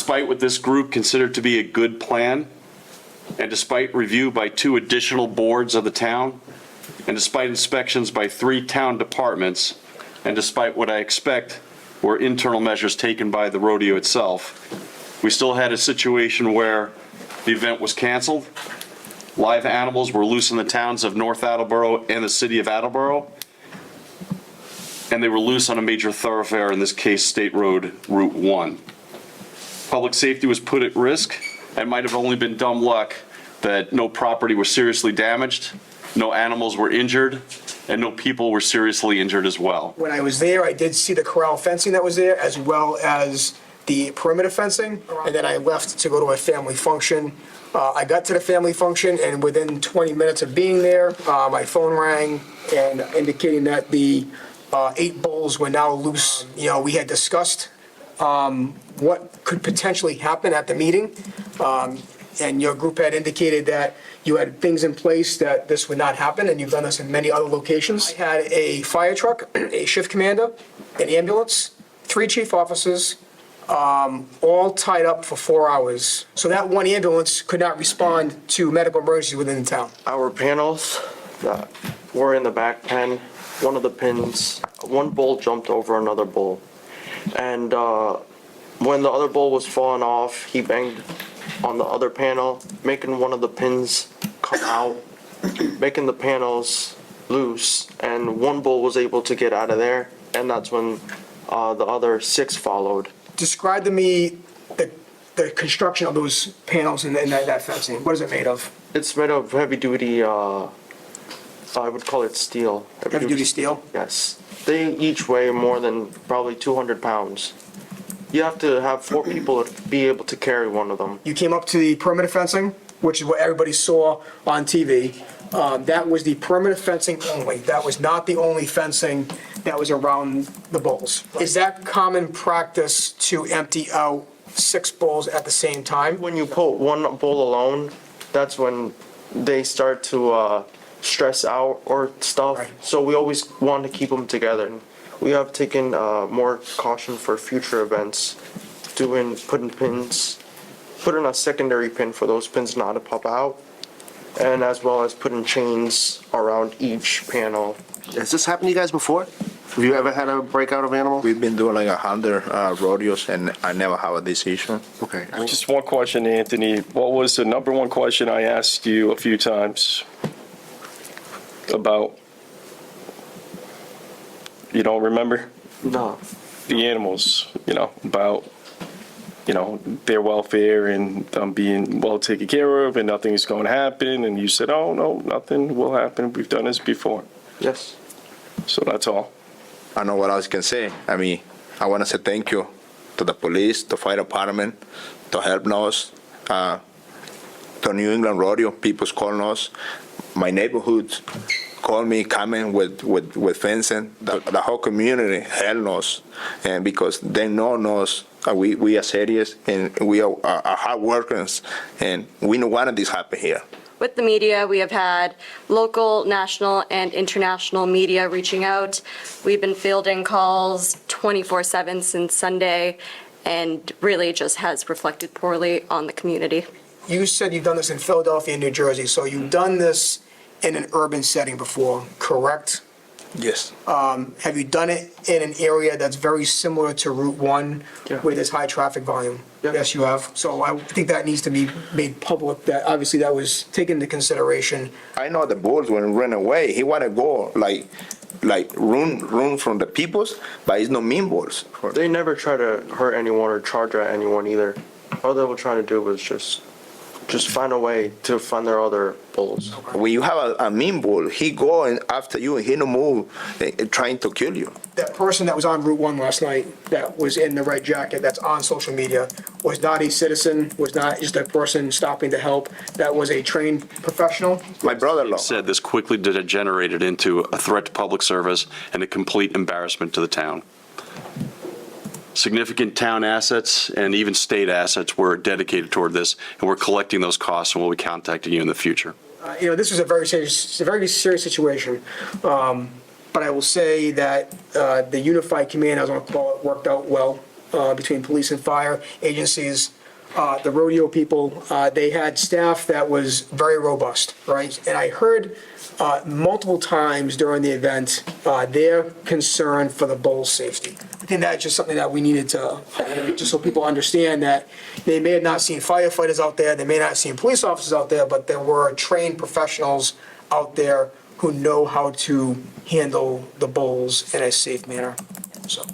Despite what this group considered to be a good plan, and despite review by 2 additional boards of the town, and despite inspections by 3 town departments, and despite what I expect were internal measures taken by the rodeo itself, we still had a situation where the event was canceled. Live animals were loose in the towns of North Attleboro and the city of Attleboro, and they were loose on a major thoroughfare, in this case, State Road Route 1. Public safety was put at risk. It might have only been dumb luck that no property was seriously damaged, no animals were injured, and no people were seriously injured as well. When I was there, I did see the corral fencing that was there, as well as the perimeter fencing, and then I left to go to a family function. I got to the family function, and within 20 minutes of being there, my phone rang and indicating that the 8 bulls were now loose. You know, we had discussed what could potentially happen at the meeting, and your group had indicated that you had things in place that this would not happen, and you've done this in many other locations. I had a fire truck, a shift commander, an ambulance, 3 chief officers, all tied up for 4 hours. So that one ambulance could not respond to medical emergencies within the town. Our panels that were in the back pen, one of the pins, one bull jumped over another bull. And when the other bull was falling off, he banged on the other panel, making one of the pins come out, making the panels loose, and one bull was able to get out of there, and that's when the other 6 followed. Describe to me the construction of those panels and that fencing. What is it made of? It's made of heavy duty, I would call it steel. Heavy duty steel? Yes. They each weigh more than probably 200 pounds. You have to have 4 people to be able to carry one of them. You came up to the perimeter fencing, which is what everybody saw on TV. That was the perimeter fencing only. That was not the only fencing that was around the bulls. Is that common practice to empty out 6 bulls at the same time? When you put one bull alone, that's when they start to stress out or stuff. Right. So we always want to keep them together. We have taken more caution for future events, putting pins, putting a secondary pin for those pins not to pop out, and as well as putting chains around each panel. Has this happened to you guys before? Have you ever had a breakout of animals? We've been doing like 100 rodeos, and I never have this issue. Okay. Just one question, Anthony. What was the number one question I asked you a few times about? You don't remember? No. The animals, about, their welfare and being well taken care of and nothing's going to happen. And you said, oh, no, nothing will happen. We've done this before. Yes. So that's all. I know what else can say. I mean, I want to say thank you to the police, the fire department, to help us, to New England Rodeo, people's calling us, my neighborhoods call me, coming with fencing. The whole community help us, and because they know us, we are serious and we are hard workers, and we don't want this happen here. With the media, we have had local, national, and international media reaching out. We've been fielding calls 24/7 since Sunday, and really just has reflected poorly on the community. You said you've done this in Philadelphia and New Jersey, so you've done this in an urban setting before, correct? Yes. Have you done it in an area that's very similar to Route 1 Yeah. where there's high traffic volume? Yeah. Yes, you have. So I think that needs to be made public, that obviously that was taken into consideration. I know the bulls when he ran away, he want to go like run from the peoples, but it's no mean bulls. They never try to hurt anyone or charge at anyone either. All they were trying to do was just find a way to find their other bulls. When you have a mean bull, he going after you and he no move, trying to kill you. That person that was on Route 1 last night, that was in the red jacket, that's on social media, was not a citizen, was not just a person stopping to help. That was a trained professional. My brother-in-law. Said this quickly degenerated into a threat to public service and a complete embarrassment to the town. Significant town assets and even state assets were dedicated toward this, and we're collecting those costs and we'll be contacting you in the future. This was a very serious situation. But I will say that the unified command, I was on call, it worked out well. between police and fire agencies. The rodeo people, they had staff that was very robust, right? And I heard multiple times during the event, their concern for the bull's safety. I think that's just something that we needed to, just so people understand that they may have not seen firefighters out there, they may not have seen police officers out there, but there were trained professionals out there who know how to handle the bulls in a safe manner, so.